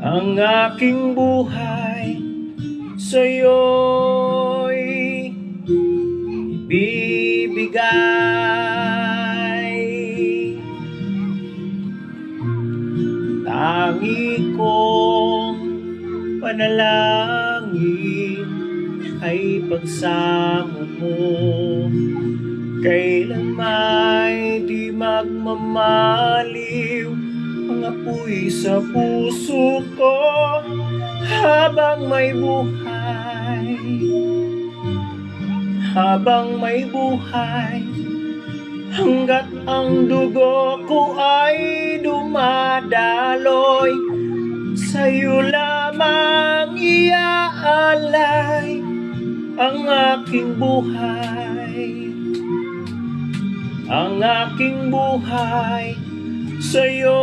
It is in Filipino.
Ang aking buhay sa'yo'y ibibigay. Tangi kong panalangin ay pagsamo mo, kailan may di magmamaliw ang apoy sa puso ko habang may buhay. Habang may buhay, hanggat ang dugo ko ay dumadaloy, sa'yo lamang iaalay ang aking buhay. Ang aking buhay sa'yo